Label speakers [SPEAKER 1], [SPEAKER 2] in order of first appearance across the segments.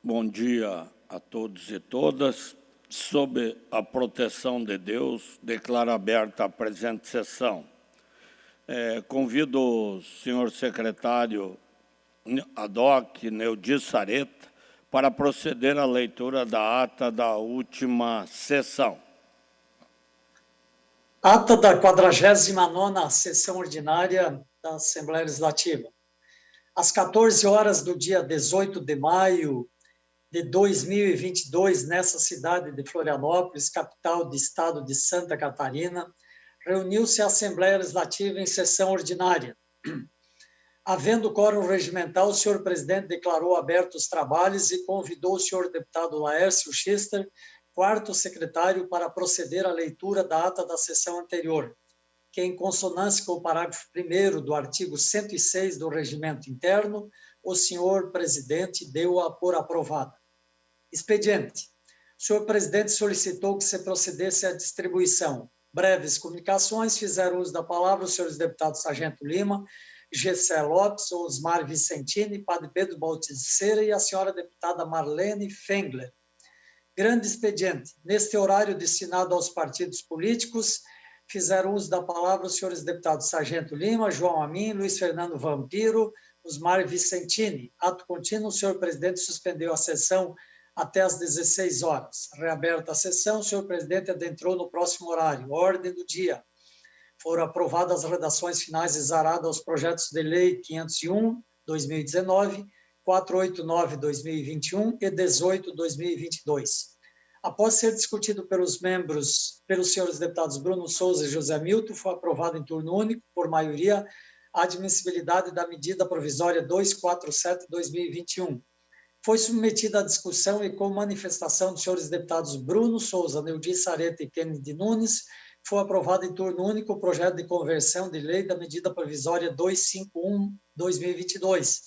[SPEAKER 1] Bom dia a todos e todas. Sob a proteção de Deus, declaro aberta a presente sessão. Convido o senhor secretário ad hoc, Neudi Sareta, para proceder à leitura da ata da última sessão.
[SPEAKER 2] Ata da 49ª sessão ordinária da Assembleia Legislativa. Às 14 horas do dia 18 de maio de 2022, nessa cidade de Florianópolis, capital do estado de Santa Catarina, reuniu-se a Assembleia Legislativa em sessão ordinária. Havendo quórum regimental, o senhor presidente declarou abertos os trabalhos e convidou o senhor deputado Laércio Schister, quarto secretário, para proceder à leitura da ata da sessão anterior, que, em consonância com o parágrafo 1º do artigo 106 do Regimento Interno, o senhor presidente deu-a por aprovada. Expediente. O senhor presidente solicitou que se procedesse à distribuição. Breves comunicações, fizeram uso da palavra os senhores deputados Sargento Lima, Gessé Lopes, Osmar Vicentini, Padre Pedro Balticeira e a senhora deputada Marlene Fengler. Grande expediente. Neste horário destinado aos partidos políticos, fizeram uso da palavra os senhores deputados Sargento Lima, João Amin, Luiz Fernando Vampiro, Osmar Vicentini. Ato contínuo, o senhor presidente suspendeu a sessão até às 16 horas. Reaberta a sessão, o senhor presidente adentrou no próximo horário. Ordem do dia. Foram aprovadas as redações finais exaradas aos projetos de lei 501/2019, 489/2021 e 18/2022. Após ser discutido pelos senhores deputados Bruno Souza e José Milton, foi aprovado em turno único, por maioria, a admissibilidade da medida provisória 247/2021. Foi submetida à discussão e com manifestação dos senhores deputados Bruno Souza, Neudi Sareta e Kennedy Nunes, foi aprovado em turno único o projeto de conversão de lei da medida provisória 251/2022,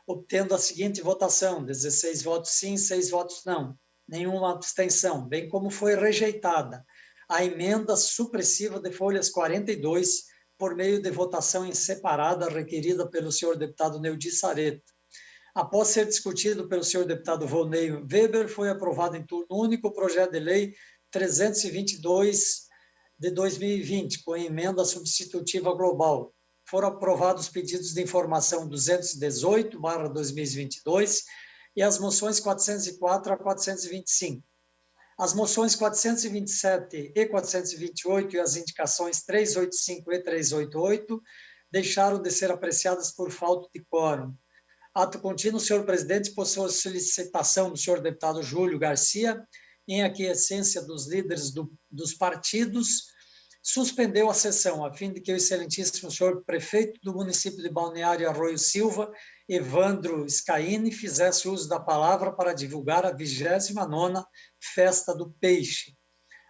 [SPEAKER 2] obtendo a seguinte votação: 16 votos sim, 6 votos não, nenhuma abstenção, bem como foi rejeitada a emenda supressiva de folhas 42, por meio de votação em separada requerida pelo senhor deputado Neudi Sareta. Após ser discutido pelo senhor deputado Volney Weber, foi aprovado em turno único o projeto de lei 322 de 2020, com emenda substitutiva global. Foram aprovados os pedidos de informação 218/2022 e as moções 404 a 425. As moções 427 e 428 e as indicações 385 e 388 deixaram de ser apreciadas por falta de quórum. Ato contínuo, senhor presidente, por solicitação do senhor deputado Júlio Garcia, em aquiescência dos líderes dos partidos, suspendeu a sessão, a fim de que o excelentíssimo senhor prefeito do município de Balneário Arroio Silva, Evandro Scaini, fizesse uso da palavra para divulgar a 29ª Festa do Peixe.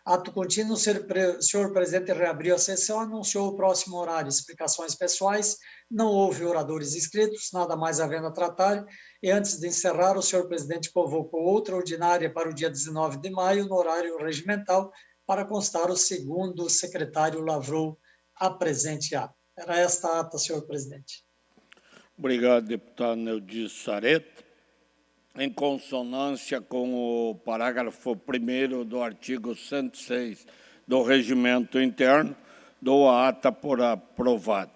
[SPEAKER 2] Ato contínuo, o senhor presidente reabriu a sessão, anunciou o próximo horário. Explicações pessoais, não houve oradores inscritos, nada mais havendo a tratar, e antes de encerrar, o senhor presidente convocou outra ordinária para o dia 19 de maio, no horário regimental, para constar o segundo secretário lavrou a presente ata. Era esta a ata, senhor presidente.
[SPEAKER 1] Obrigado, deputado Neudi Sareta. Em consonância com o parágrafo 1º do artigo 106 do Regimento Interno, dou a ata por aprovada.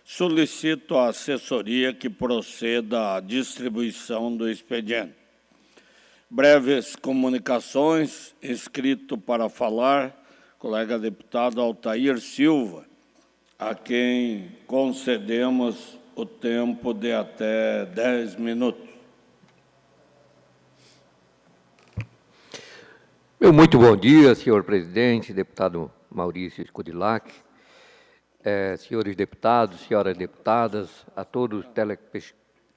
[SPEAKER 1] Solicito à assessoria que proceda à distribuição do expediente. Breves comunicações. Inscrito para falar, colega deputado Altair Silva, a quem concedemos o tempo de até 10 minutos.
[SPEAKER 3] Muito bom dia, senhor presidente, deputado Maurício Scodilac, senhores deputados, senhoras deputadas, a todos os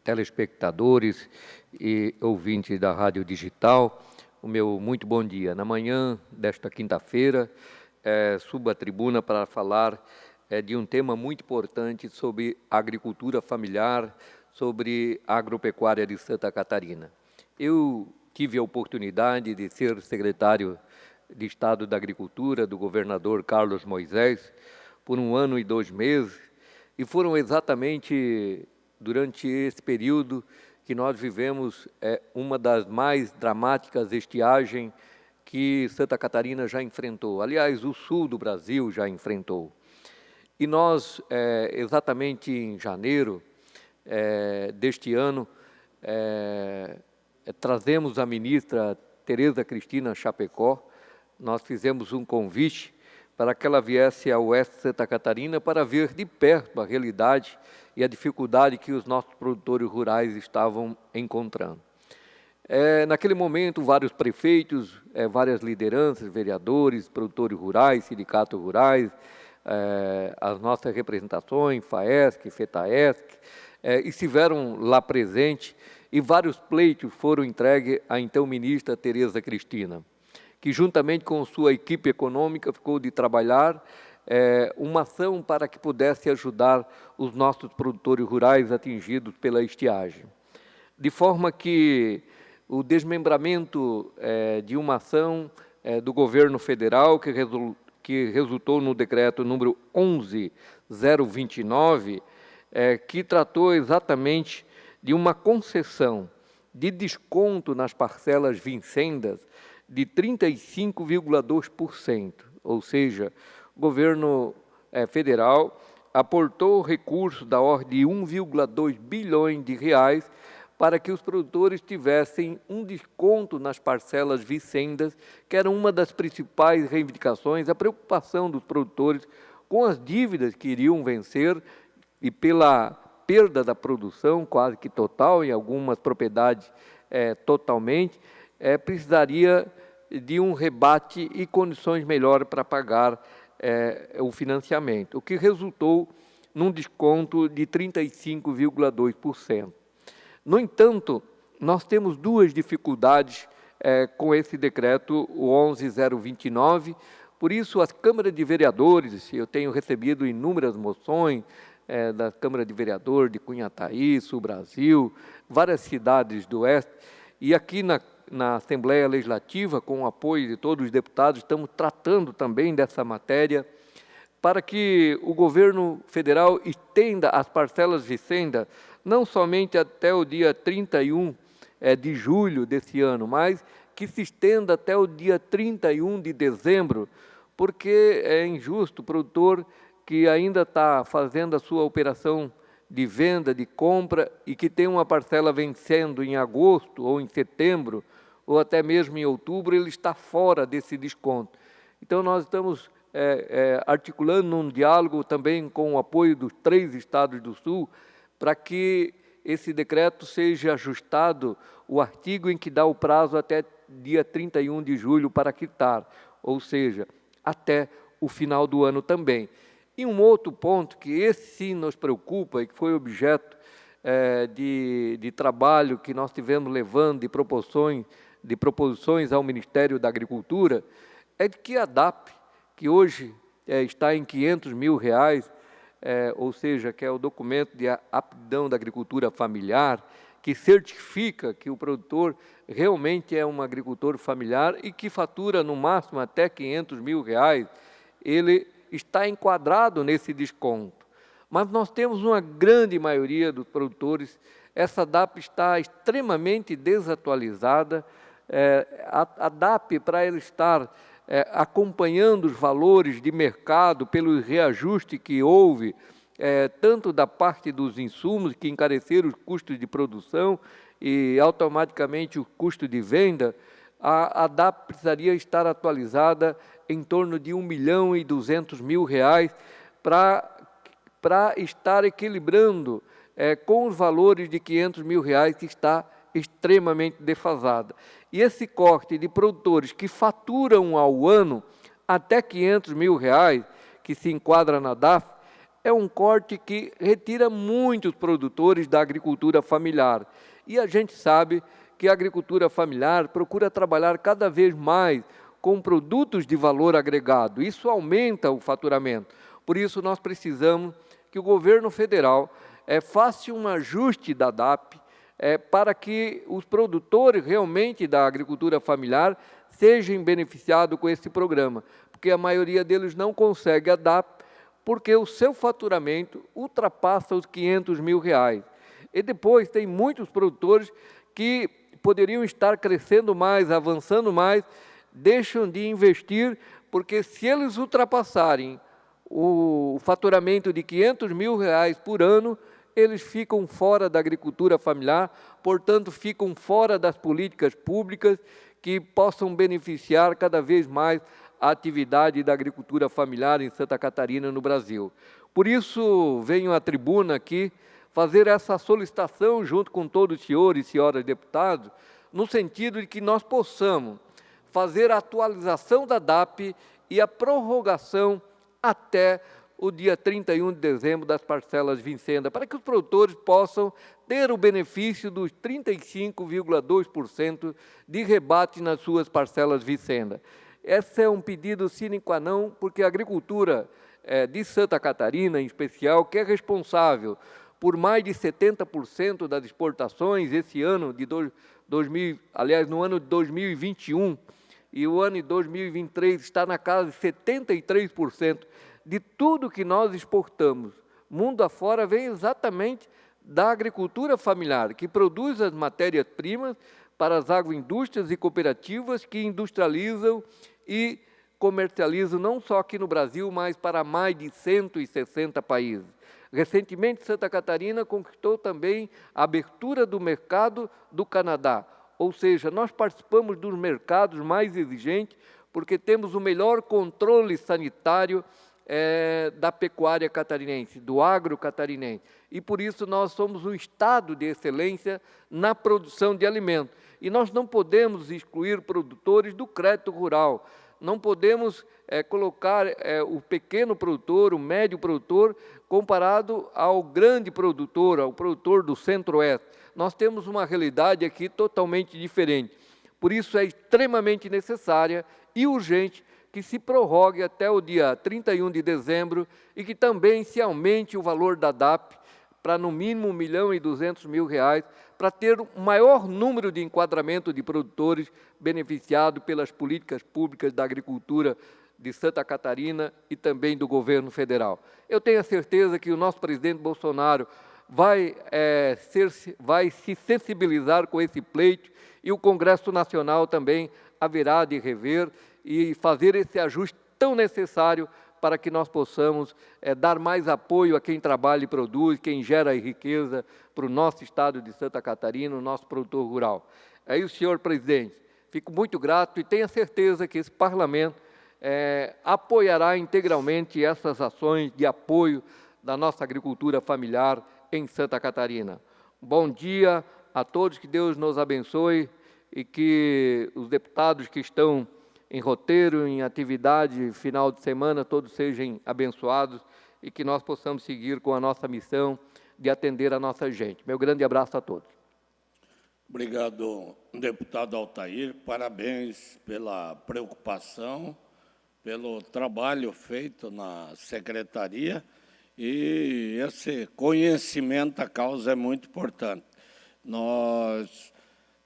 [SPEAKER 3] telespectadores e ouvintes da Rádio Digital, o meu muito bom dia. Na manhã desta quinta-feira, subo à tribuna para falar de um tema muito importante sobre agricultura familiar, sobre a agropecuária de Santa Catarina. Eu tive a oportunidade de ser secretário de Estado da Agricultura do governador Carlos Moisés por 1 ano e 2 meses, e foram exatamente durante esse período que nós vivemos uma das mais dramáticas estiagens que Santa Catarina já enfrentou. Aliás, o sul do Brasil já enfrentou. E nós, exatamente em janeiro deste ano, trazemos a ministra Tereza Cristina Chapecó. Nós fizemos um convite para que ela viesse ao oeste de Santa Catarina para ver de perto a realidade e a dificuldade que os nossos produtores rurais estavam encontrando. Naquele momento, vários prefeitos, várias lideranças, vereadores, produtores rurais, sindicatos rurais, as nossas representações, FAESC, FETAESC, estiveram lá presentes e vários pleitos foram entregues à então ministra Tereza Cristina, que juntamente com sua equipe econômica ficou de trabalhar uma ação para que pudesse ajudar os nossos produtores rurais atingidos pela estiagem. De forma que o desmembramento de uma ação do governo federal que resultou no decreto número 11.029, que tratou exatamente de uma concessão de desconto nas parcelas vincendas de 35,2%, ou seja, o governo federal aportou recursos da ordem de 1,2 bilhões de reais para que os produtores tivessem um desconto nas parcelas vincendas, que era uma das principais reivindicações, a preocupação dos produtores com as dívidas que iriam vencer e pela perda da produção quase que total, em algumas propriedades totalmente, precisaria de um rebate e condições melhores para pagar o financiamento, o que resultou num desconto de 35,2%. No entanto, nós temos duas dificuldades com esse decreto, o 11.029, por isso as câmaras de vereadores, eu tenho recebido inúmeras moções da Câmara de Vereadores de Cunhataí, Sul Brasil, várias cidades do Oeste, e aqui na Assembleia Legislativa, com o apoio de todos os deputados, estamos tratando também dessa matéria, para que o governo federal estenda as parcelas vincendas, não somente até o dia 31 de julho desse ano, mas que se estenda até o dia 31 de dezembro, porque é injusto o produtor que ainda está fazendo a sua operação de venda, de compra, e que tem uma parcela vencendo em agosto ou em setembro, ou até mesmo em outubro, ele está fora desse desconto. Então, nós estamos articulando um diálogo também com o apoio dos 3 estados do Sul, para que esse decreto seja ajustado, o artigo em que dá o prazo até dia 31 de julho para quitar, ou seja, até o final do ano também. E um outro ponto que esse sim nos preocupa e que foi objeto de trabalho que nós tivemos levando de proposições ao Ministério da Agricultura, é de que a DAP, que hoje está em R$500 mil, ou seja, que é o documento de aptidão da agricultura familiar, que certifica que o produtor realmente é um agricultor familiar e que fatura no máximo até R$500 mil, ele está enquadrado nesse desconto. Mas nós temos uma grande maioria dos produtores, essa DAP está extremamente desatualizada, a DAP, para ele estar acompanhando os valores de mercado pelo reajuste que houve, tanto da parte dos insumos, que encareceram os custos de produção e automaticamente o custo de venda, a DAP precisaria estar atualizada em torno de R$1.200.000 para estar equilibrando com os valores de R$500 mil que está extremamente defasada. E esse corte de produtores que faturam ao ano até R$500 mil, que se enquadra na DAF, é um corte que retira muitos produtores da agricultura familiar. E a gente sabe que a agricultura familiar procura trabalhar cada vez mais com produtos de valor agregado. Isso aumenta o faturamento. Por isso, nós precisamos que o governo federal faça um ajuste da DAP para que os produtores realmente da agricultura familiar sejam beneficiados com esse programa, porque a maioria deles não consegue a DAP porque o seu faturamento ultrapassa os R$500 mil. E depois tem muitos produtores que poderiam estar crescendo mais, avançando mais, deixam de investir, porque se eles ultrapassarem o faturamento de R$500 mil por ano, eles ficam fora da agricultura familiar, portanto, ficam fora das políticas públicas que possam beneficiar cada vez mais a atividade da agricultura familiar em Santa Catarina, no Brasil. Por isso, venho à tribuna aqui fazer essa solicitação junto com todos os senhores e senhoras deputados, no sentido de que nós possamos fazer a atualização da DAP e a prorrogação até o dia 31 de dezembro das parcelas Vincenda, para que os produtores possam ter o benefício dos 35,2% de rebate nas suas parcelas Vincenda. Esse é um pedido sine qua non, porque a agricultura de Santa Catarina, em especial, que é responsável por mais de 70% das exportações esse ano de no ano de 2021, e o ano de 2023 está na casa de 73%, de tudo que nós exportamos mundo afora vem exatamente da agricultura familiar, que produz as matérias-primas para as agroindústrias e cooperativas que industrializam e comercializam não só aqui no Brasil, mas para mais de 160 países. Recentemente, Santa Catarina conquistou também a abertura do mercado do Canadá, ou seja, nós participamos dos mercados mais exigentes porque temos o melhor controle sanitário da pecuária catarinense, do agro catarinense. E por isso nós somos um estado de excelência na produção de alimentos. E nós não podemos excluir produtores do crédito rural, não podemos colocar o pequeno produtor, o médio produtor, comparado ao grande produtor, ao produtor do Centro-Oeste. Nós temos uma realidade aqui totalmente diferente. Por isso é extremamente necessária e urgente que se prorrogue até o dia 31 de dezembro e que também se aumente o valor da DAP para no mínimo R$1.200.000, para ter um maior número de enquadramento de produtores beneficiados pelas políticas públicas da agricultura de Santa Catarina e também do governo federal. Eu tenho a certeza que o nosso presidente Bolsonaro vai se sensibilizar com esse pleito e o Congresso Nacional também haverá de rever e fazer esse ajuste tão necessário para que nós possamos dar mais apoio a quem trabalha e produz, quem gera riqueza para o nosso estado de Santa Catarina, o nosso produtor rural. É isso, senhor presidente. Fico muito grato e tenho certeza que esse parlamento apoiará integralmente essas ações de apoio da nossa agricultura familiar em Santa Catarina. Bom dia a todos, que Deus nos abençoe e que os deputados que estão em roteiro, em atividade, final de semana, todos sejam abençoados e que nós possamos seguir com a nossa missão de atender a nossa gente. Meu grande abraço a todos.
[SPEAKER 1] Obrigado, deputado Altair. Parabéns pela preocupação, pelo trabalho feito na secretaria, e esse conhecimento da causa é muito importante. Nós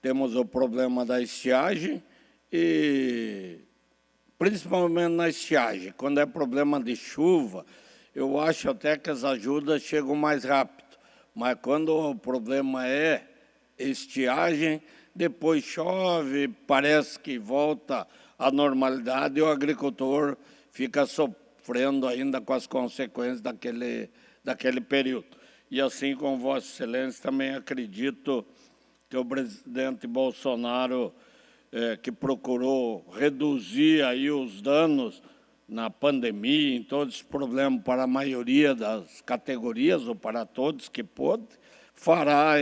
[SPEAKER 1] temos o problema da estiagem, e principalmente na estiagem, quando é problema de chuva, eu acho até que as ajudas chegam mais rápido, mas quando o problema é estiagem, depois chove, parece que volta à normalidade e o agricultor fica sofrendo ainda com as consequências daquele período. E assim como Vossa Excelência, também acredito que o presidente Bolsonaro, que procurou reduzir aí os danos na pandemia, em todos os problemas para a maioria das categorias, ou para todos que pôde, fará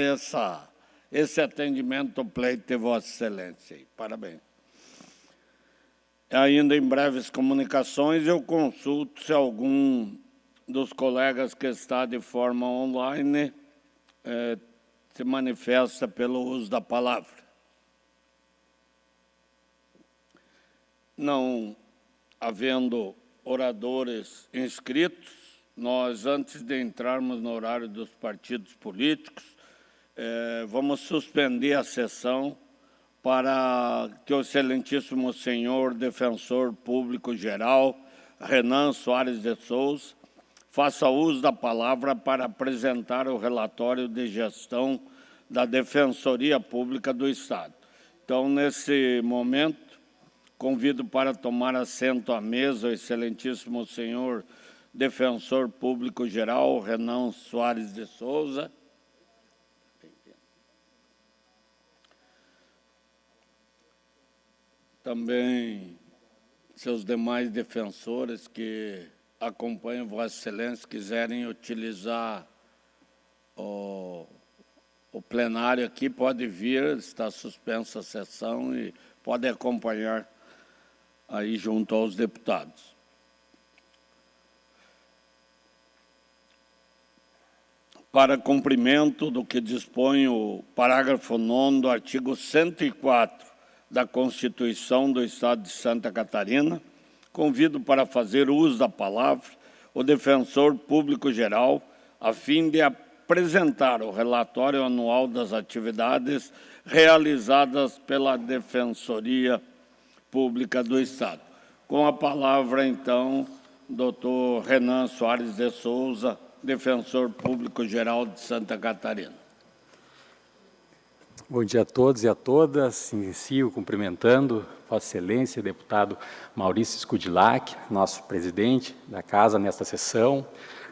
[SPEAKER 1] esse atendimento ao pleito de Vossa Excelência. Parabéns. Ainda em breves comunicações, eu consulto se algum dos colegas que está de forma online se manifesta pelo uso da palavra. Não havendo oradores inscritos, nós, antes de entrarmos no horário dos partidos políticos, vamos suspender a sessão para que o excelentíssimo senhor defensor público geral, Renan Soares de Souza, faça uso da palavra para apresentar o relatório de gestão da Defensoria Pública do Estado. Então, nesse momento, convido para tomar assento à mesa o excelentíssimo senhor Defensor Público Geral, Renan Soares de Souza. Também seus demais defensores que acompanham Vossa Excelência, quiserem utilizar o plenário aqui, pode vir, está suspensa a sessão e pode acompanhar aí junto aos deputados. Para cumprimento do que dispõe o parágrafo 9º do artigo 104 da Constituição do Estado de Santa Catarina, convido para fazer uso da palavra o Defensor Público Geral, a fim de apresentar o relatório anual das atividades realizadas pela Defensoria Pública do Estado. Com a palavra, então, doutor Renan Soares de Souza, Defensor Público Geral de Santa Catarina.
[SPEAKER 4] Bom dia a todos e a todas. Inicio cumprimentando Vossa Excelência, deputado Maurício Scudilhac, nosso presidente da Casa nesta sessão,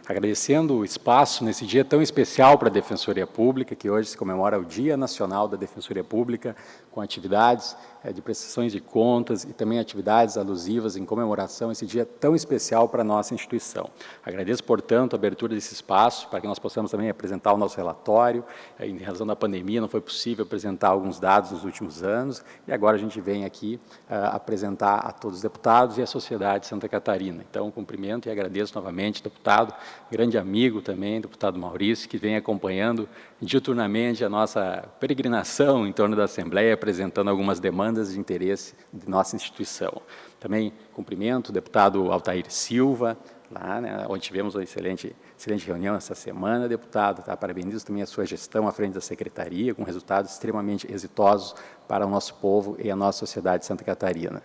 [SPEAKER 4] agradecendo o espaço nesse dia tão especial para a Defensoria Pública, que hoje se comemora o Dia Nacional da Defensoria Pública, com atividades de prestações de contas e também atividades alusivas em comemoração a esse dia tão especial para a nossa instituição. Agradeço, portanto, a abertura desse espaço para que nós possamos também apresentar o nosso relatório. Em razão da pandemia, não foi possível apresentar alguns dados nos últimos anos, e agora a gente vem aqui apresentar a todos os deputados e a sociedade de Santa Catarina. Então, cumprimento e agradeço novamente, deputado, grande amigo também, deputado Maurício, que vem acompanhando diuturnamente a nossa peregrinação em torno da Assembleia, apresentando algumas demandas de interesse de nossa instituição. Também cumprimento o deputado Altair Silva, lá, né, onde tivemos uma excelente reunião essa semana, deputado. Tá? Parabenizo também a sua gestão à frente da Secretaria, com resultados extremamente exitosos para o nosso povo e a nossa sociedade de Santa Catarina.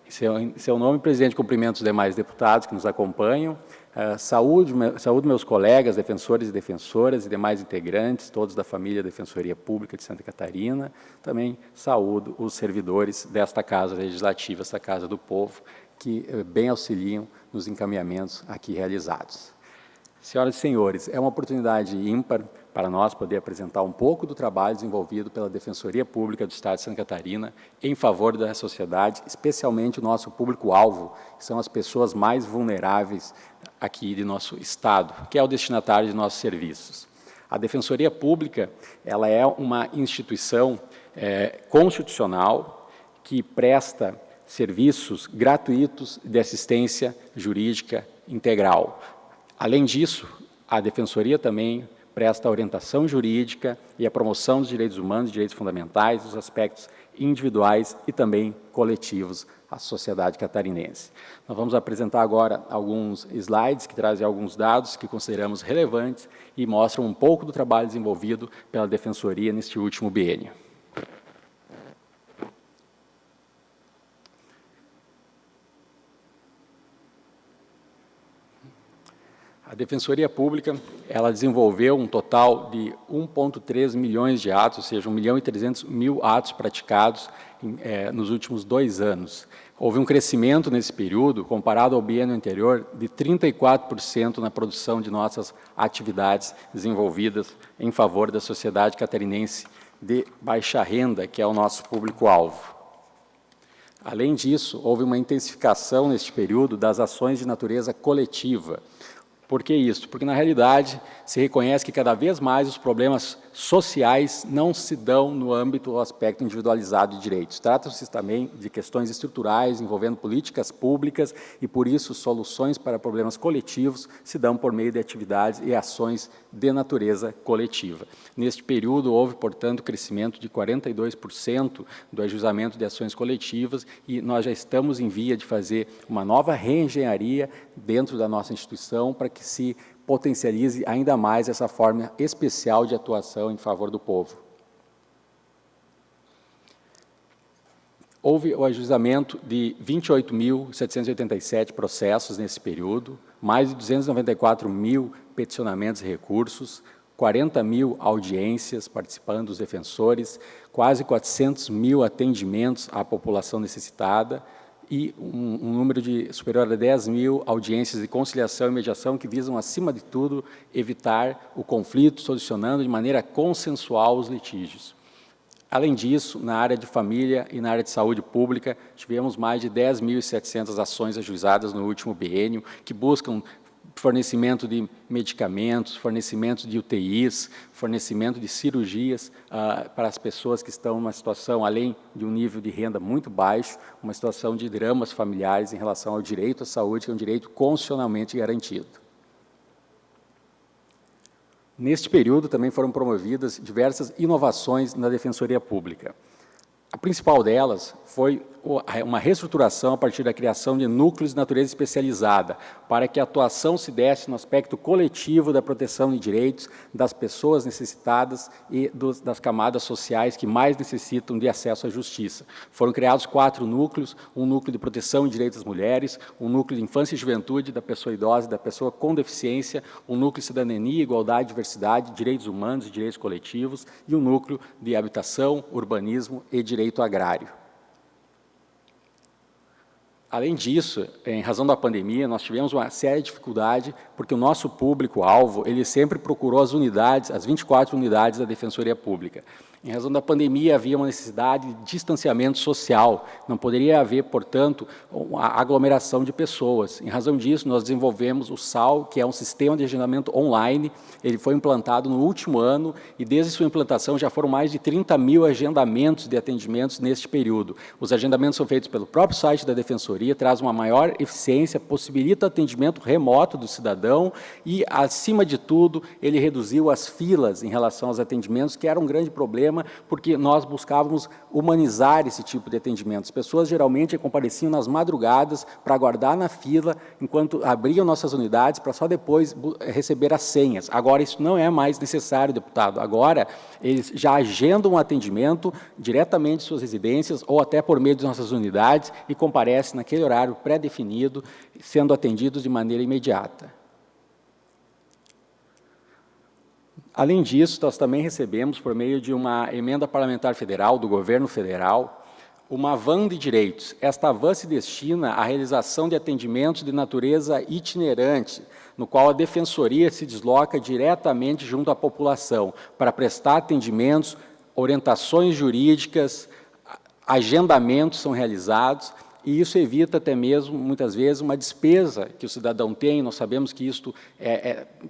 [SPEAKER 4] Em seu nome, presidente, cumprimento os demais deputados que nos acompanham. Saúdo meus colegas, defensores e defensoras e demais integrantes, todos da família Defensoria Pública de Santa Catarina. Também saúdo os servidores desta Casa Legislativa, esta Casa do Povo, que bem auxiliam nos encaminhamentos aqui realizados. Senhoras e senhores, é uma oportunidade ímpar para nós poder apresentar um pouco do trabalho desenvolvido pela Defensoria Pública do Estado de Santa Catarina em favor da sociedade, especialmente o nosso público-alvo, que são as pessoas mais vulneráveis aqui de nosso Estado, que é o destinatário de nossos serviços. A Defensoria Pública, ela é uma instituição constitucional que presta serviços gratuitos de assistência jurídica integral. Além disso, a Defensoria também presta orientação jurídica e a promoção dos direitos humanos, direitos fundamentais, dos aspectos individuais e também coletivos à sociedade catarinense. Nós vamos apresentar agora alguns slides que trazem alguns dados que consideramos relevantes e mostram um pouco do trabalho desenvolvido pela Defensoria neste último biênio. A Defensoria Pública, ela desenvolveu um total de 1,3 milhões de atos, ou seja, 1.300.000 atos praticados nos últimos 2 anos. Houve um crescimento nesse período, comparado ao biênio anterior, de 34% na produção de nossas atividades desenvolvidas em favor da sociedade catarinense de baixa renda, que é o nosso público-alvo. Além disso, houve uma intensificação neste período das ações de natureza coletiva. Por que isso? Porque, na realidade, se reconhece que cada vez mais os problemas sociais não se dão no âmbito do aspecto individualizado de direitos. Trata-se também de questões estruturais envolvendo políticas públicas e, por isso, soluções para problemas coletivos se dão por meio de atividades e ações de natureza coletiva. Neste período, houve, portanto, crescimento de 42% do ajuizamento de ações coletivas e nós já estamos em via de fazer uma nova reengenharia dentro da nossa instituição para que se potencialize ainda mais essa forma especial de atuação em favor do povo. houve o ajuizamento de 28.787 processos nesse período, mais de 294 mil peticionamentos e recursos, 40 mil audiências participando dos defensores, quase 400 mil atendimentos à população necessitada e um número superior a 10 mil audiências de conciliação e mediação que visam, acima de tudo, evitar o conflito, solucionando de maneira consensual os litígios. Além disso, na área de família e na área de saúde pública, tivemos mais de 10.700 ações ajuizadas no último biênio, que buscam fornecimento de medicamentos, fornecimento de UTIs, fornecimento de cirurgias para as pessoas que estão numa situação, além de um nível de renda muito baixo, uma situação de dramas familiares em relação ao direito à saúde, que é um direito constitucionalmente garantido. Neste período, também foram promovidas diversas inovações na Defensoria Pública. A principal delas foi uma reestruturação a partir da criação de núcleos de natureza especializada, para que a atuação se desse no aspecto coletivo da proteção de direitos das pessoas necessitadas e das camadas sociais que mais necessitam de acesso à justiça. Foram criados 4 núcleos, um núcleo de proteção de direitos das mulheres, um núcleo de infância e juventude da pessoa idosa e da pessoa com deficiência, um núcleo de cidadania, igualdade, diversidade, direitos humanos e direitos coletivos e um núcleo de habitação, urbanismo e direito agrário. Além disso, em razão da pandemia, nós tivemos uma séria dificuldade, porque o nosso público-alvo, ele sempre procurou as unidades, as 24 unidades da Defensoria Pública. Em razão da pandemia, havia uma necessidade de distanciamento social, não poderia haver, portanto, uma aglomeração de pessoas. Em razão disso, nós desenvolvemos o SAL, que é um sistema de agendamento online, ele foi implantado no último ano, e desde sua implantação já foram mais de 30 mil agendamentos de atendimentos neste período. Os agendamentos são feitos pelo próprio site da Defensoria, traz uma maior eficiência, possibilita o atendimento remoto do cidadão e, acima de tudo, ele reduziu as filas em relação aos atendimentos, que era um grande problema, porque nós buscávamos humanizar esse tipo de atendimento. As pessoas geralmente compareciam nas madrugadas para aguardar na fila, enquanto abriam nossas unidades, para só depois receber as senhas. Agora, isso não é mais necessário, deputado. Agora, eles já agendam um atendimento diretamente em suas residências ou até por meio de nossas unidades e comparecem naquele horário pré-definido, sendo atendidos de maneira imediata. Além disso, nós também recebemos, por meio de uma emenda parlamentar federal, do governo federal, uma van de direitos. Esta van se destina à realização de atendimentos de natureza itinerante, no qual a Defensoria se desloca diretamente junto à população, para prestar atendimentos, orientações jurídicas, agendamentos são realizados, e isso evita até mesmo, muitas vezes, uma despesa que o cidadão tem. Nós sabemos que isto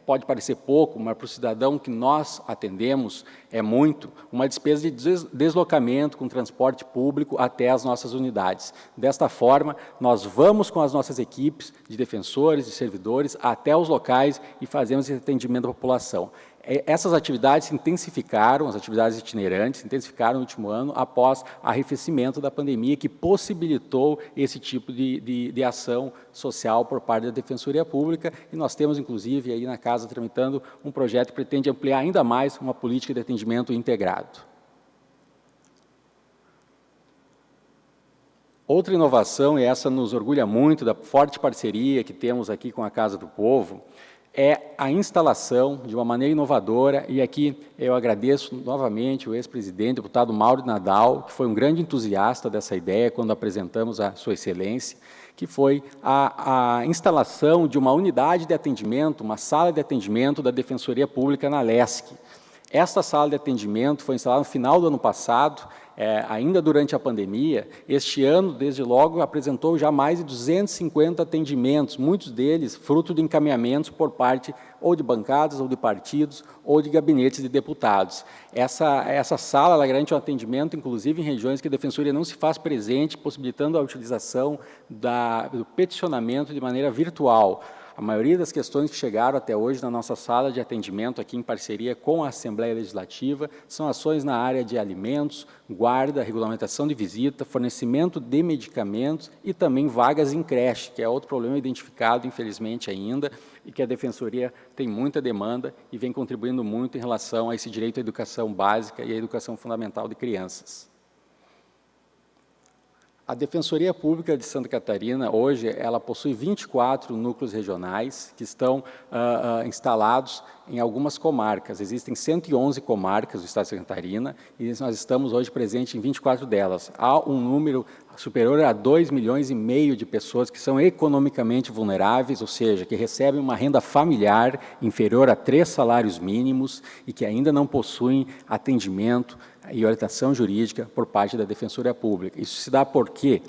[SPEAKER 4] pode parecer pouco, mas para o cidadão que nós atendemos é muito, uma despesa de deslocamento com transporte público até as nossas unidades. Desta forma, nós vamos com as nossas equipes de defensores, de servidores, até os locais e fazemos esse atendimento à população. Essas atividades se intensificaram, as atividades itinerantes se intensificaram no último ano após arrefecimento da pandemia, que possibilitou esse tipo de ação social por parte da Defensoria Pública, e nós temos, inclusive, aí na Casa tramitando um projeto que pretende ampliar ainda mais uma política de atendimento integrado. Outra inovação, e essa nos orgulha muito, da forte parceria que temos aqui com a Casa do Povo, é a instalação de uma maneira inovadora, e aqui eu agradeço novamente o ex-presidente, deputado Mauro Nadal, que foi um grande entusiasta dessa ideia quando apresentamos a Sua Excelência, que foi a instalação de uma unidade de atendimento, uma sala de atendimento da Defensoria Pública na LESC. Esta sala de atendimento foi instalada no final do ano passado, ainda durante a pandemia. Este ano, desde logo, apresentou já mais de 250 atendimentos, muitos deles fruto de encaminhamentos por parte ou de bancadas, ou de partidos, ou de gabinetes de deputados. Essa sala ela garante um atendimento, inclusive em regiões que a Defensoria não se faz presente, possibilitando a utilização do peticionamento de maneira virtual. A maioria das questões que chegaram até hoje na nossa sala de atendimento, aqui em parceria com a Assembleia Legislativa, são ações na área de alimentos, guarda, regulamentação de visita, fornecimento de medicamentos e também vagas em creche, que é outro problema identificado, infelizmente, ainda, e que a Defensoria tem muita demanda e vem contribuindo muito em relação a esse direito à educação básica e à educação fundamental de crianças. A Defensoria Pública de Santa Catarina, hoje, ela possui 24 núcleos regionais que estão instalados em algumas comarcas. Existem 111 comarcas do estado de Santa Catarina e nós estamos hoje presentes em 24 delas. Há um número superior a 2,5 milhões de pessoas que são economicamente vulneráveis, ou seja, que recebem uma renda familiar inferior a 3 salários mínimos e que ainda não possuem atendimento e orientação jurídica por parte da Defensoria Pública. Isso se dá por quê?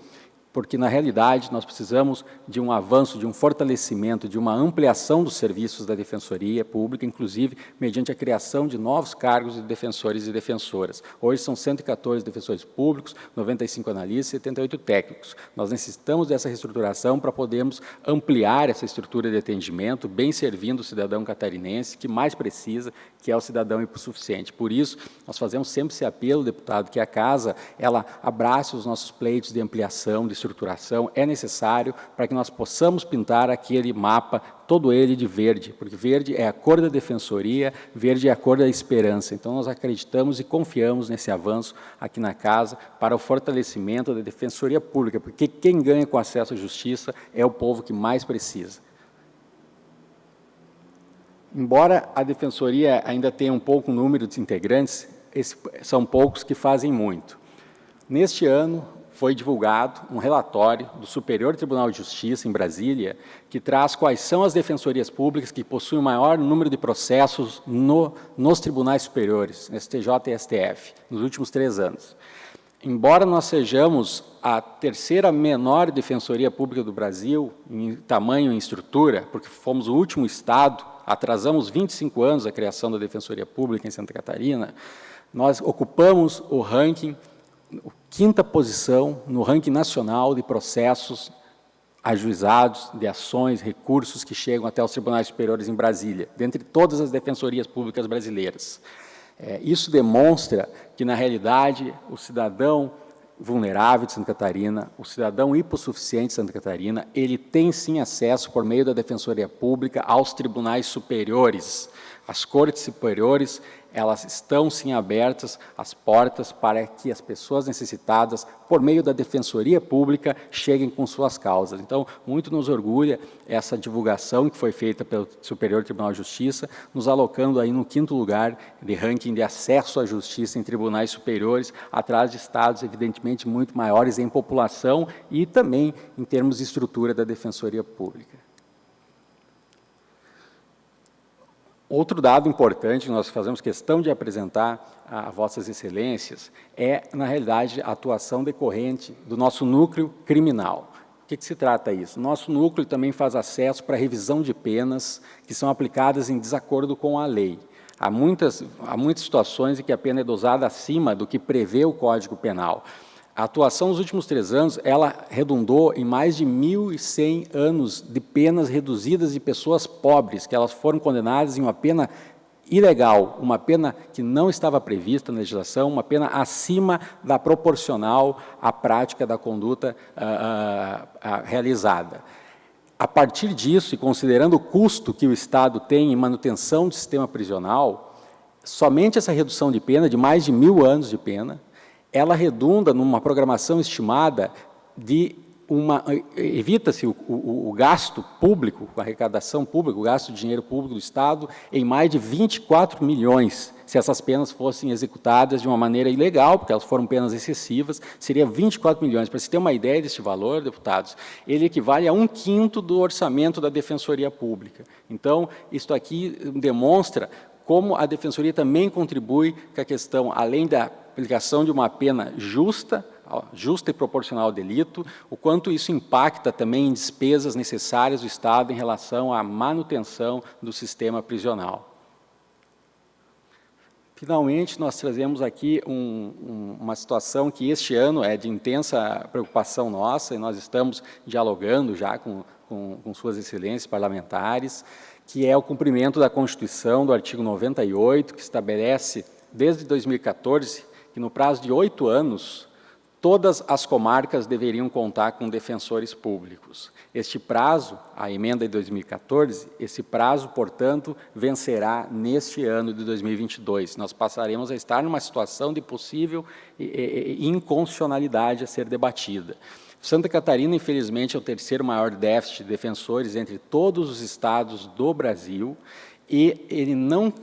[SPEAKER 4] Porque, na realidade, nós precisamos de um avanço, de um fortalecimento, de uma ampliação dos serviços da Defensoria Pública, inclusive mediante a criação de novos cargos de defensores e defensoras. Hoje são 114 defensores públicos, 95 analistas e 78 técnicos. Nós necessitamos dessa reestruturação para podermos ampliar essa estrutura de atendimento, bem servindo o cidadão catarinense, que mais precisa, que é o cidadão hipossuficiente. Por isso, nós fazemos sempre esse apelo, deputado, que a Casa ela abrace os nossos pleitos de ampliação, de estruturação, é necessário para que nós possamos pintar aquele mapa, todo ele de verde, porque verde é a cor da Defensoria, verde é a cor da esperança. Então, nós acreditamos e confiamos nesse avanço aqui na Casa para o fortalecimento da Defensoria Pública, porque quem ganha com acesso à justiça é o povo que mais precisa. Embora a Defensoria ainda tenha um pouco número de integrantes, são poucos que fazem muito. Neste ano, foi divulgado um relatório do Superior Tribunal de Justiça, em Brasília, que traz quais são as defensorias públicas que possuem o maior número de processos nos tribunais superiores, STJ e STF, nos últimos 3 anos. Embora nós sejamos a 3ª menor defensoria pública do Brasil, em tamanho e em estrutura, porque fomos o último estado, atrasamos 25 anos a criação da Defensoria Pública em Santa Catarina, nós ocupamos o ranking, 5ª posição no ranking nacional de processos ajuizados, de ações, recursos que chegam até os tribunais superiores em Brasília, dentre todas as defensorias públicas brasileiras. Isso demonstra que, na realidade, o cidadão vulnerável de Santa Catarina, o cidadão hipossuficiente de Santa Catarina, ele tem sim acesso, por meio da Defensoria Pública, aos tribunais superiores. As cortes superiores, elas estão sim abertas, as portas, para que as pessoas necessitadas, por meio da Defensoria Pública, cheguem com suas causas. Então, muito nos orgulha essa divulgação que foi feita pelo Superior Tribunal de Justiça, nos alocando aí no 5º lugar de ranking de acesso à justiça em tribunais superiores, atrás de estados, evidentemente, muito maiores em população e também em termos de estrutura da Defensoria Pública. Outro dado importante que nós fazemos questão de apresentar a Vossas Excelências é, na realidade, a atuação decorrente do nosso núcleo criminal. O que se trata isso? Nosso núcleo também faz acesso para revisão de penas que são aplicadas em desacordo com a lei. Há muitas situações em que a pena é dosada acima do que prevê o Código Penal. A atuação nos últimos 3 anos, ela redundou em mais de 1.100 anos de penas reduzidas de pessoas pobres, que elas foram condenadas em uma pena ilegal, uma pena que não estava prevista na legislação, uma pena acima da proporcional à prática da conduta realizada. A partir disso, e considerando o custo que o Estado tem em manutenção do sistema prisional, somente essa redução de pena, de mais de 1.000 anos de pena, ela redunda numa programação estimada de evita-se o gasto público, a arrecadação pública, o gasto de dinheiro público do Estado em mais de 24 milhões, se essas penas fossem executadas de uma maneira ilegal, porque elas foram penas excessivas, seria 24 milhões. Para se ter uma ideia deste valor, deputados, ele equivale a 1/5 do orçamento da Defensoria Pública. Então, isto aqui demonstra como a Defensoria também contribui com a questão, além da aplicação de uma pena justa e proporcional ao delito, o quanto isso impacta também em despesas necessárias do Estado em relação à manutenção do sistema prisional. Finalmente, nós trazemos aqui uma situação que este ano é de intensa preocupação nossa, e nós estamos dialogando já com suas excelências parlamentares, que é o cumprimento da Constituição, do artigo 98, que estabelece, desde 2014, que no prazo de 8 anos, todas as comarcas deveriam contar com defensores públicos. Este prazo, a emenda de 2014, esse prazo, portanto, vencerá neste ano de 2022. Nós passaremos a estar numa situação de possível inconstitucionalidade a ser debatida. Santa Catarina, infelizmente, é o terceiro maior déficit de defensores entre todos os estados do Brasil, e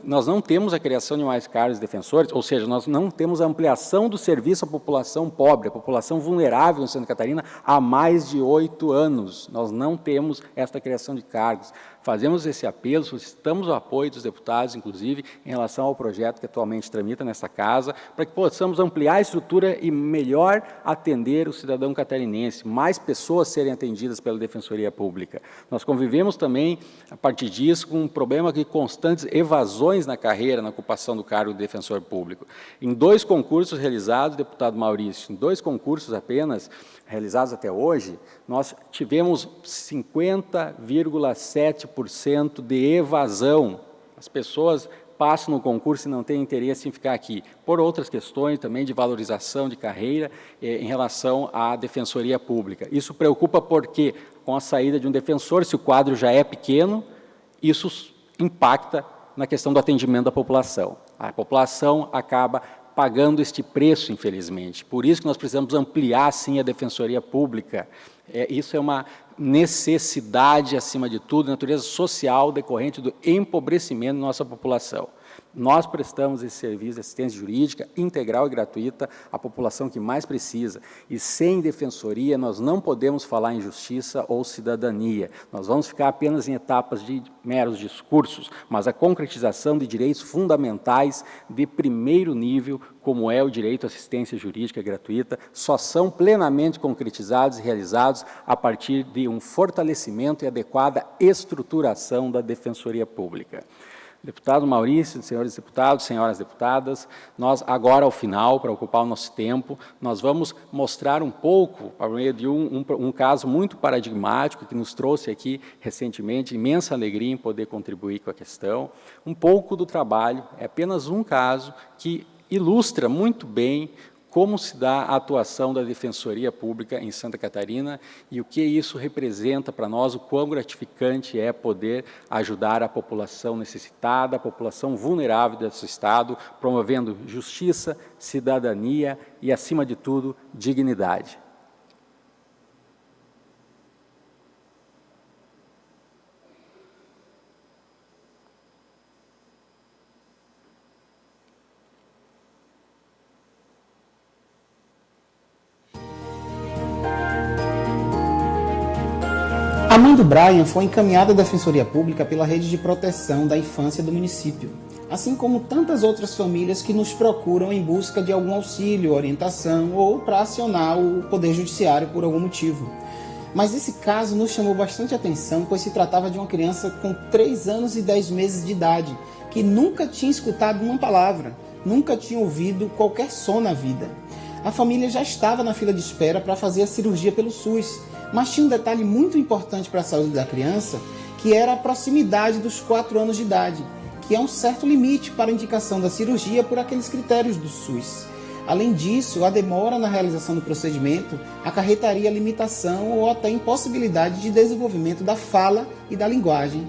[SPEAKER 4] nós não temos a criação de mais cargos de defensores, ou seja, nós não temos a ampliação do serviço à população pobre, à população vulnerável em Santa Catarina, há mais de 8 anos. Nós não temos esta criação de cargos. Fazemos esse apelo, solicitamos o apoio dos deputados, inclusive, em relação ao projeto que atualmente tramita nesta casa, para que possamos ampliar a estrutura e melhor atender o cidadão catarinense, mais pessoas serem atendidas pela Defensoria Pública. Nós convivemos também, a partir disso, com um problema de constantes evasões na carreira, na ocupação do cargo de defensor público. Em 2 concursos realizados, deputado Maurício, em 2 concursos apenas, realizados até hoje, nós tivemos 50,7% de evasão. As pessoas passam no concurso e não têm interesse em ficar aqui, por outras questões também de valorização de carreira em relação à Defensoria Pública. Isso preocupa porque, com a saída de um defensor, se o quadro já é pequeno, isso impacta na questão do atendimento da população. A população acaba pagando este preço, infelizmente. Por isso que nós precisamos ampliar, sim, a Defensoria Pública. Isso é uma necessidade, acima de tudo, de natureza social decorrente do empobrecimento da nossa população. Nós prestamos esse serviço de assistência jurídica integral e gratuita à população que mais precisa. E sem defensoria, nós não podemos falar em justiça ou cidadania. Nós vamos ficar apenas em etapas de meros discursos, mas a concretização de direitos fundamentais de primeiro nível, como é o direito à assistência jurídica gratuita, só são plenamente concretizados e realizados a partir de um fortalecimento e adequada estruturação da Defensoria Pública. Deputado Maurício, senhores deputados, senhoras deputadas, nós agora, ao final, para ocupar o nosso tempo, nós vamos mostrar um pouco, por meio de um caso muito paradigmático, que nos trouxe aqui recentemente, imensa alegria em poder contribuir com a questão, um pouco do trabalho, é apenas um caso que ilustra muito bem como se dá a atuação da Defensoria Pública em Santa Catarina e o que isso representa para nós, o quão gratificante é poder ajudar a população necessitada, a população vulnerável desse Estado, promovendo justiça, cidadania e, acima de tudo, dignidade.
[SPEAKER 5] A mãe do Brian foi encaminhada à Defensoria Pública pela Rede de Proteção da Infância do município, assim como tantas outras famílias que nos procuram em busca de algum auxílio, orientação ou para acionar o Poder Judiciário por algum motivo. Mas esse caso nos chamou bastante atenção, pois se tratava de uma criança com 3 anos e 10 meses de idade, que nunca tinha escutado uma palavra, nunca tinha ouvido qualquer som na vida. A família já estava na fila de espera para fazer a cirurgia pelo SUS, mas tinha um detalhe muito importante para a saúde da criança, que era a proximidade dos 4 anos de idade, que é um certo limite para a indicação da cirurgia por aqueles critérios do SUS. Além disso, a demora na realização do procedimento acarretaria limitação ou até impossibilidade de desenvolvimento da fala e da linguagem.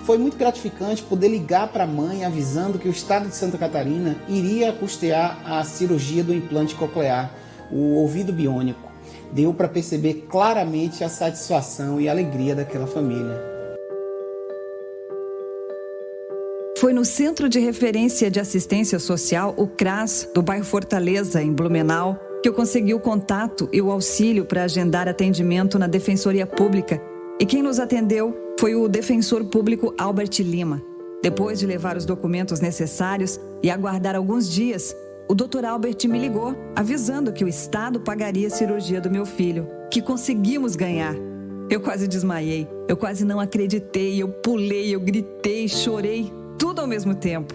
[SPEAKER 5] Foi muito gratificante poder ligar para a mãe avisando que o Estado de Santa Catarina iria custear a cirurgia do implante coclear, o ouvido biônico. Deu para perceber claramente a satisfação e a alegria daquela família.
[SPEAKER 6] Foi no Centro de Referência de Assistência Social, o CRAS, do bairro Fortaleza, em Blumenau, que eu consegui o contato e o auxílio para agendar atendimento na Defensoria Pública. E quem nos atendeu foi o defensor público Albert Lima. Depois de levar os documentos necessários e aguardar alguns dias, o Dr. Albert me ligou, avisando que o Estado pagaria a cirurgia do meu filho, que conseguimos ganhar. Eu quase desmaiei, eu quase não acreditei, eu pulei, eu gritei, chorei, tudo ao mesmo tempo.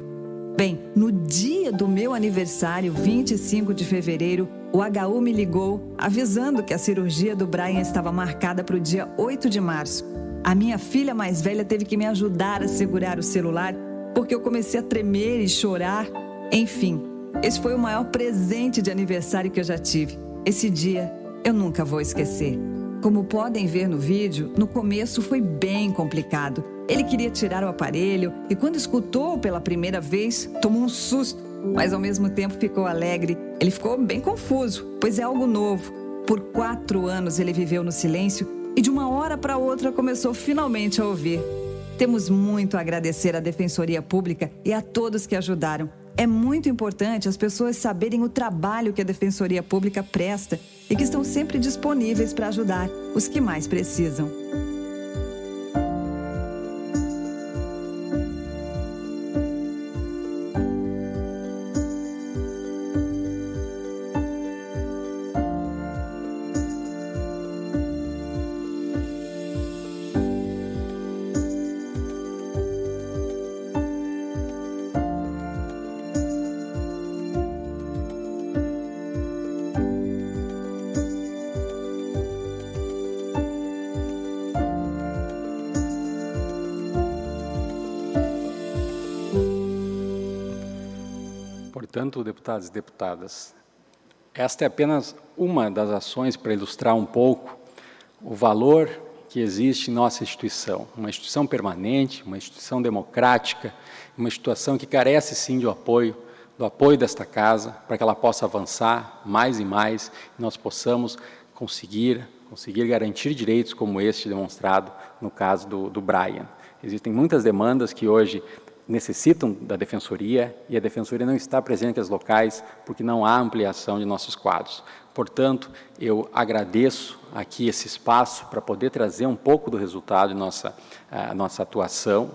[SPEAKER 6] Bem, no dia do meu aniversário, 25 de fevereiro, o HU me ligou, avisando que a cirurgia do Brian estava marcada para o dia 8 de março. A minha filha mais velha teve que me ajudar a segurar o celular, porque eu comecei a tremer e chorar. Enfim, esse foi o maior presente de aniversário que eu já tive. Esse dia eu nunca vou esquecer. Como podem ver no vídeo, no começo foi bem complicado. Ele queria tirar o aparelho e, quando escutou pela primeira vez, tomou um susto, mas ao mesmo tempo ficou alegre. Ele ficou bem confuso, pois é algo novo. Por 4 anos ele viveu no silêncio e de uma hora para outra começou finalmente a ouvir. Temos muito a agradecer à Defensoria Pública e a todos que ajudaram. É muito importante as pessoas saberem o trabalho que a Defensoria Pública presta e que estão sempre disponíveis para ajudar os que mais precisam.
[SPEAKER 4] Portanto, deputados e deputadas, esta é apenas uma das ações para ilustrar um pouco o valor que existe em nossa instituição, uma instituição permanente, uma instituição democrática, uma instituição que carece sim do apoio desta casa, para que ela possa avançar mais e mais, e nós possamos conseguir garantir direitos como este demonstrado no caso do Brian. Existem muitas demandas que hoje necessitam da Defensoria, e a Defensoria não está presente nos locais porque não há ampliação de nossos quadros. Portanto, eu agradeço aqui esse espaço para poder trazer um pouco do resultado de nossa atuação,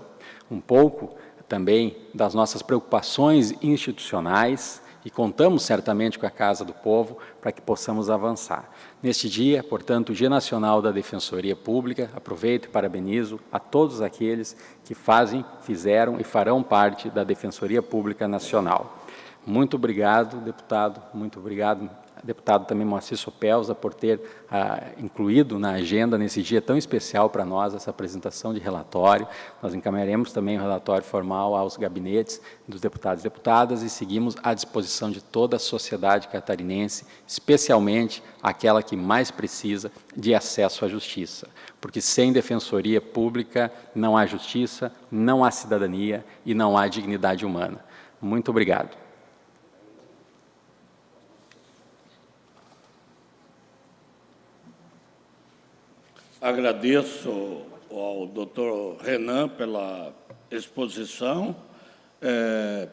[SPEAKER 4] um pouco também das nossas preocupações institucionais, e contamos certamente com a Casa do Povo para que possamos avançar. Neste dia, portanto, o Dia Nacional da Defensoria Pública, aproveito e parabenizo a todos aqueles que fizeram e farão parte da Defensoria Pública Nacional. Muito obrigado, deputado, muito obrigado, deputado também Moacir Sopelza, por ter incluído na agenda, nesse dia tão especial para nós, essa apresentação de relatório. Nós encaminharemos também o relatório formal aos gabinetes dos deputados e deputadas e seguimos à disposição de toda a sociedade catarinense, especialmente aquela que mais precisa de acesso à justiça, porque sem defensoria pública não há justiça, não há cidadania e não há dignidade humana. Muito obrigado.
[SPEAKER 1] Agradeço ao doutor Renan pela exposição,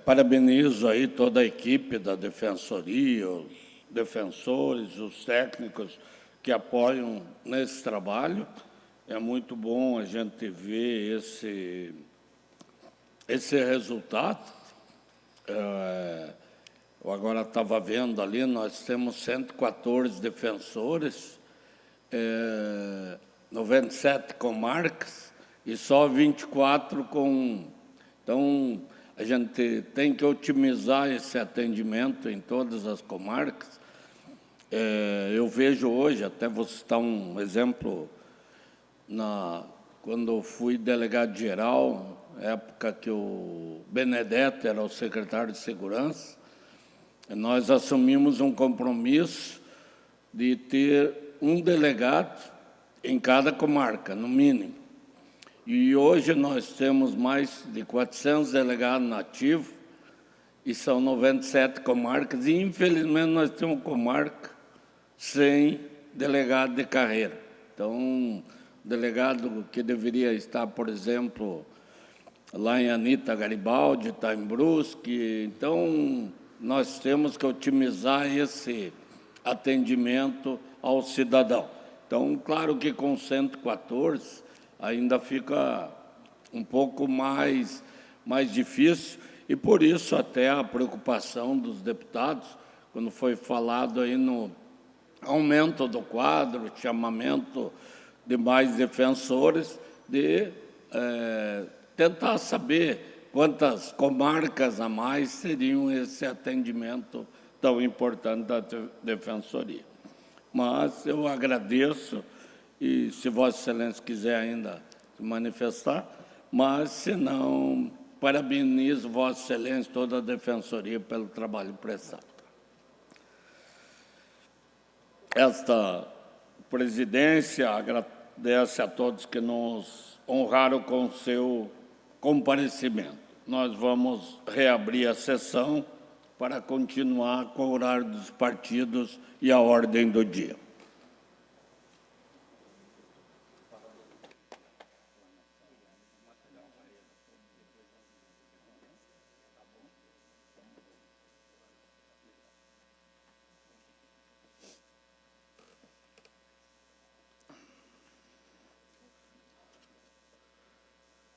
[SPEAKER 1] parabenizo aí toda a equipe da Defensoria, os defensores, os técnicos que apoiam nesse trabalho. É muito bom a gente ver esse resultado. Eu agora estava vendo ali, nós temos 114 defensores, 97 comarcas e só 24 com... Então, a gente tem que otimizar esse atendimento em todas as comarcas. Eu vejo hoje, até vou citar um exemplo, quando eu fui delegado-geral, época que o Benedetto era o secretário de Segurança, nós assumimos um compromisso de ter um delegado em cada comarca, no mínimo. E hoje nós temos mais de 400 delegados nativos e são 97 comarcas, e infelizmente nós temos comarca sem delegado de carreira. Então, delegado que deveria estar, por exemplo, lá em Anita Garibaldi, está em Brusque. Então, nós temos que otimizar esse atendimento ao cidadão. Então, claro que com 114 ainda fica um pouco mais difícil, e por isso até a preocupação dos deputados, quando foi falado aí no aumento do quadro, chamamento de mais defensores, de tentar saber quantas comarcas a mais teriam esse atendimento tão importante da Defensoria. Mas eu agradeço, e se Vossa Excelência quiser ainda se manifestar, mas, se não, parabenizo Vossa Excelência e toda a Defensoria pelo trabalho prestado. Esta presidência agradece a todos que nos honraram com seu comparecimento. Nós vamos reabrir a sessão para continuar com o horário dos partidos e a ordem do dia.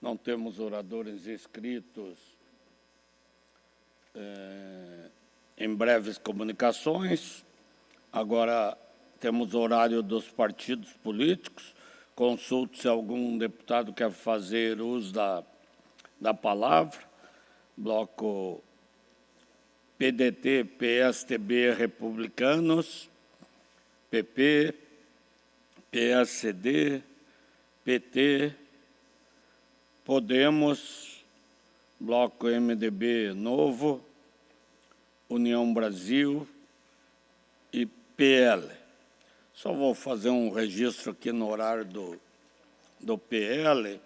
[SPEAKER 1] Não temos oradores inscritos em breves comunicações. Agora temos o horário dos partidos políticos. Consulte se algum deputado quer fazer uso da palavra. Bloco PDT, PSTB, Republicanos, PP, PSD, PT, Podemos, Bloco MDB Novo, União Brasil e PL. Só vou fazer um registro aqui no horário do PL.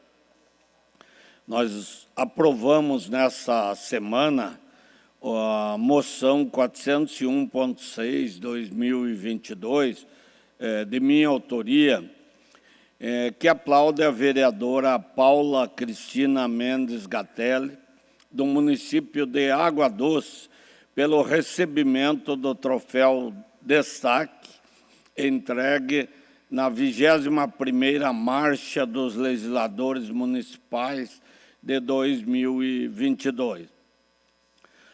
[SPEAKER 1] Nós aprovamos nessa semana a moção 401.6/2022, de minha autoria, que aplaude a vereadora Paula Cristina Mendes Gatelli, do município de Água Doce, pelo recebimento do troféu Destaque, entregue na 21ª Marcha dos Legisladores Municipais de 2022.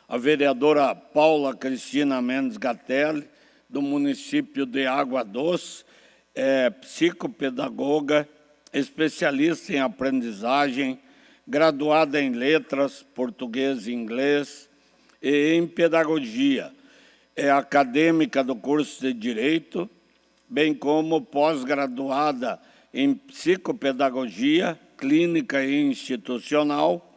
[SPEAKER 1] A vereadora Paula Cristina Mendes Gatelli, do município de Água Doce, é psicopedagoga, especialista em aprendizagem, graduada em letras, português e inglês, e em pedagogia. É acadêmica do curso de Direito, bem como pós-graduada em psicopedagogia, clínica e institucional,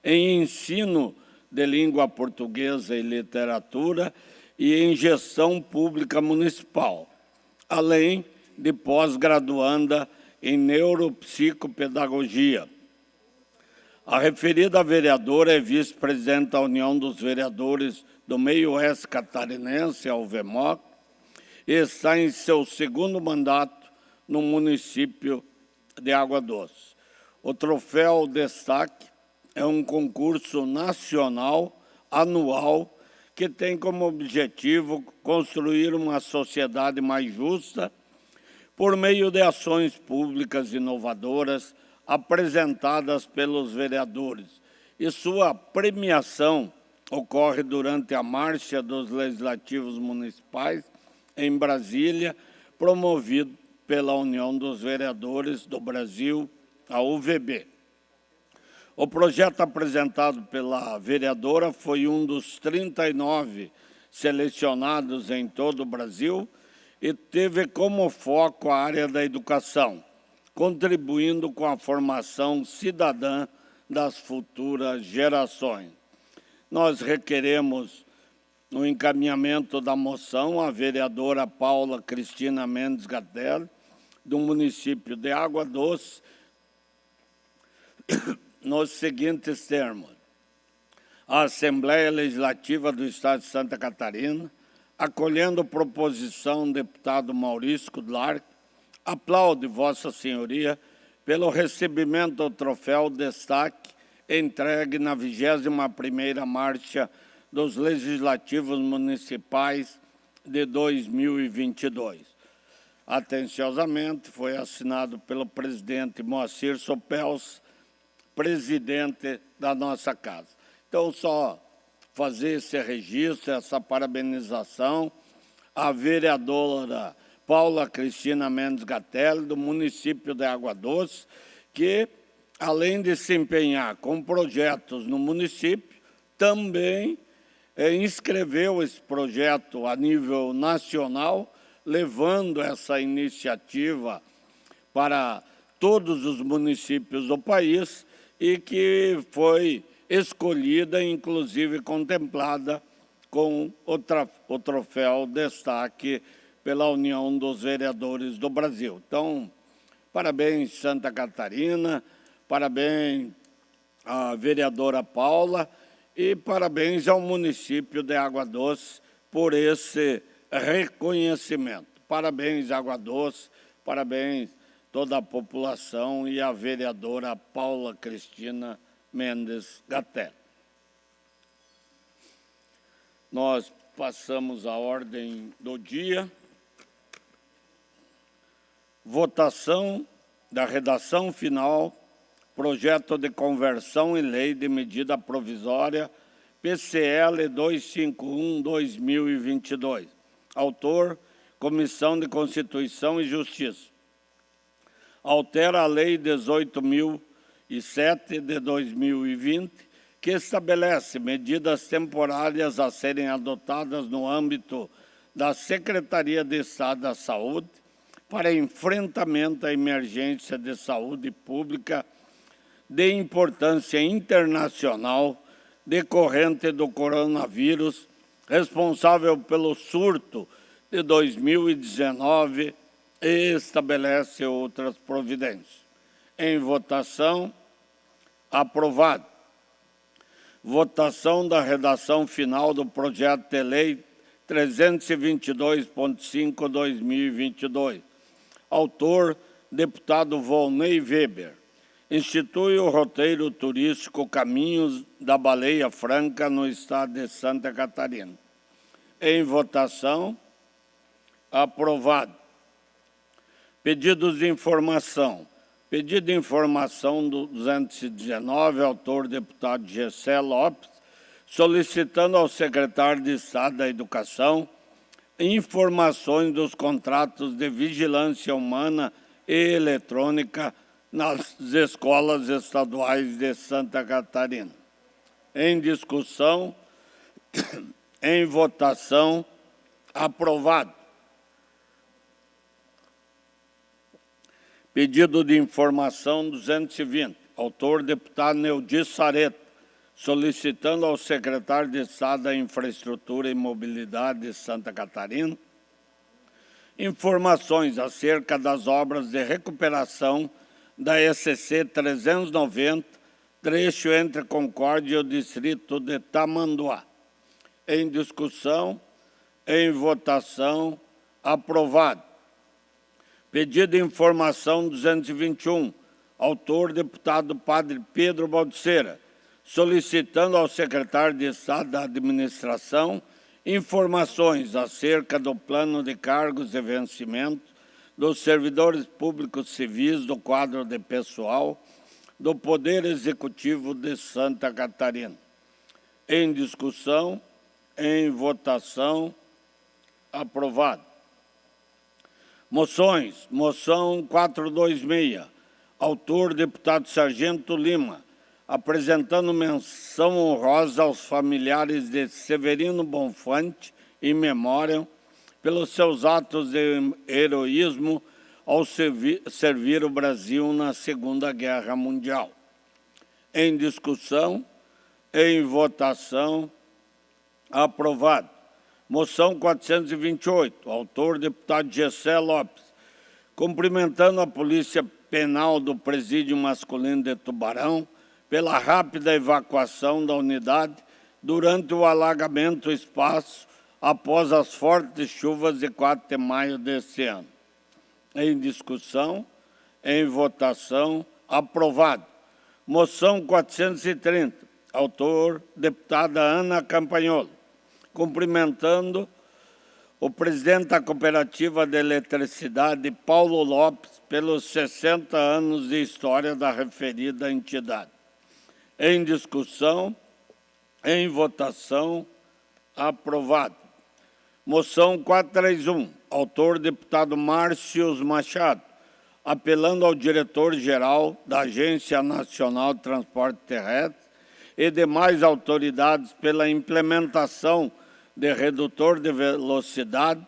[SPEAKER 1] em ensino de língua portuguesa e literatura e em gestão pública municipal, além de pós-graduanda em neuropsicopedagogia. A referida vereadora é vice-presidente da União dos Vereadores do Meio Oeste Catarinense, a UVMOC, e está em seu segundo mandato no município de Água Doce. O Troféu Destaque é um concurso nacional anual que tem como objetivo construir uma sociedade mais justa por meio de ações públicas inovadoras apresentadas pelos vereadores. E sua premiação ocorre durante a Marcha dos Legislativos Municipais em Brasília, promovido pela União dos Vereadores do Brasil, a UVB. O projeto apresentado pela vereadora foi um dos 39 selecionados em todo o Brasil e teve como foco a área da educação, contribuindo com a formação cidadã das futuras gerações. Nós requeremos no encaminhamento da moção a vereadora Paula Cristina Mendes Gatelli, do município de Água Doce, nos seguintes termos: a Assembleia Legislativa do Estado de Santa Catarina, acolhendo proposição do deputado Maurício Skudlark, aplaude Vossa Senhoria pelo recebimento do troféu Destaque entregue na 21ª Marcha dos Legislativos Municipais de 2022. Atenciosamente, foi assinado pelo presidente Moacir Sopels, presidente da nossa casa. Então, só fazer esse registro, essa parabenização à vereadora Paula Cristina Mendes Gatelli, do município de Água Doce, que, além de se empenhar com projetos no município, também inscreveu esse projeto a nível nacional, levando essa iniciativa para todos os municípios do país e que foi escolhida, inclusive contemplada com o troféu Destaque pela União dos Vereadores do Brasil. Então, parabéns, Santa Catarina, parabéns à vereadora Paula e parabéns ao município de Água Doce por esse reconhecimento. Parabéns, Água Doce, parabéns toda a população e a vereadora Paula Cristina Mendes Gatter. Nós passamos à ordem do dia. Votação da redação final, projeto de conversão em lei de medida provisória PCL 251/2022. Autor, Comissão de Constituição e Justiça. Altera a Lei 18.007 de 2020, que estabelece medidas temporárias a serem adotadas no âmbito da Secretaria de Estado da Saúde para enfrentamento à emergência de saúde pública de importância internacional decorrente do coronavírus, responsável pelo surto de 2019 e estabelece outras providências. Em votação, aprovado. Votação da redação final do projeto de lei 322.5/2022. Autor, deputado Volney Weber. Institui o roteiro turístico Caminhos da Baleia Franca no estado de Santa Catarina. Em votação, aprovado. Pedidos de informação. Pedido de informação do 219, autor deputado Gessé Lopes, solicitando ao secretário de Estado da Educação informações dos contratos de vigilância humana e eletrônica nas escolas estaduais de Santa Catarina. Em discussão, em votação, aprovado. Pedido de informação 220, autor deputado Neudi Sareta, solicitando ao secretário de Estado da Infraestrutura e Mobilidade de Santa Catarina informações acerca das obras de recuperação da SC 390, trecho entre Concórdia e o distrito de Tamanduá. Em discussão, em votação, aprovado. Pedido de informação 221, autor deputado Padre Pedro Baldiceira, solicitando ao secretário de Estado da Administração informações acerca do plano de cargos e vencimento dos servidores públicos civis do quadro de pessoal do Poder Executivo de Santa Catarina. Em discussão, em votação, aprovado. Moções. Moção 426, autor deputado Sargento Lima, apresentando menção honrosa aos familiares de Severino Bonfante, in memoriam, pelos seus atos de heroísmo ao servir o Brasil na Segunda Guerra Mundial. Em discussão, em votação, aprovado. Moção 428, autor deputado Gessé Lopes, cumprimentando a Polícia Penal do Presídio Masculino de Tubarão pela rápida evacuação da unidade durante o alagamento do espaço após as fortes chuvas de 4 de maio deste ano. Em discussão, em votação, aprovado. Moção 430, autor deputada Ana Campagnolo, cumprimentando o presidente da Cooperativa de Eletricidade, Paulo Lopes, pelos 60 anos de história da referida entidade. Em discussão, em votação, aprovado. Moção 431, autor deputado Márcio Machado, apelando ao diretor-geral da Agência Nacional de Transporte Terrestre e demais autoridades pela implementação de redutor de velocidade,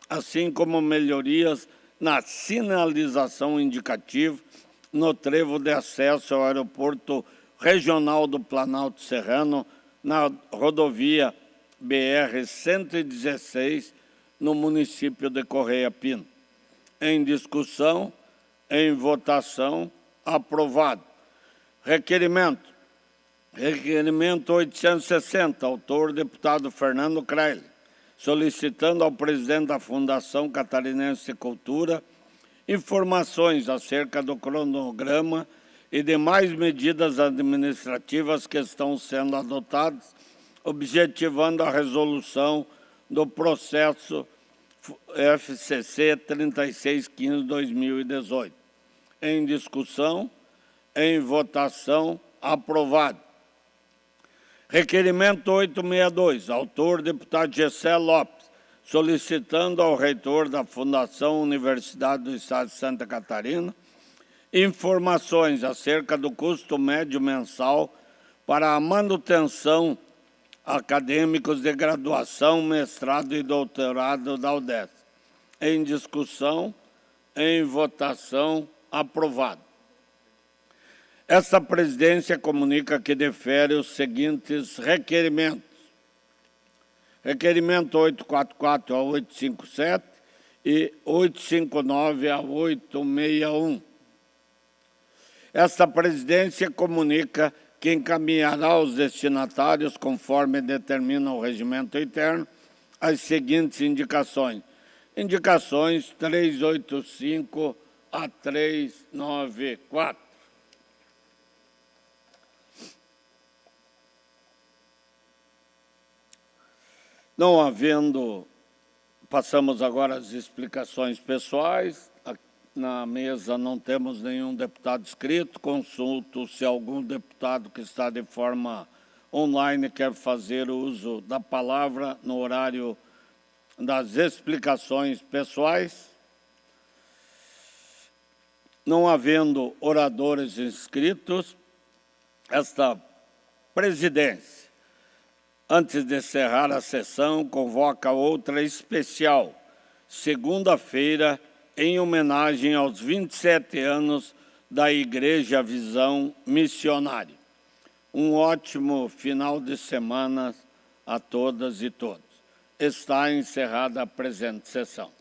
[SPEAKER 1] assim como melhorias na sinalização indicativa no trevo de acesso ao aeroporto regional do Planalto Serrano, na rodovia BR-116, no município de Correia Pinto. Em discussão, em votação, aprovado. Requerimento 860, autor deputado Fernando Creile, solicitando ao presidente da Fundação Catarinense de Cultura informações acerca do cronograma e demais medidas administrativas que estão sendo adotadas, objetivando a resolução do processo FCC 3615-2018. Em discussão, em votação, aprovado. Requerimento 862, autor deputado Gessé Lopes, solicitando ao reitor da Fundação Universidade do Estado de Santa Catarina informações acerca do custo médio mensal para a manutenção acadêmicos de graduação, mestrado e doutorado da UDESC. Em discussão, em votação, aprovado. Esta presidência comunica que defere os seguintes requerimentos. Requerimento 844 a 857 e 859 a 861. Esta presidência comunica que encaminhará aos destinatários, conforme determina o regimento interno, as seguintes indicações. Indicações 385 a 394. Não havendo, passamos agora às explicações pessoais. Na mesa não temos nenhum deputado inscrito. Consulto se algum deputado que está de forma online quer fazer uso da palavra no horário das explicações pessoais. Não havendo oradores inscritos, esta presidência, antes de encerrar a sessão, convoca outra especial, segunda-feira, em homenagem aos 27 anos da Igreja Visão Missionária. Um ótimo final de semana a todas e todos. Está encerrada a presente sessão.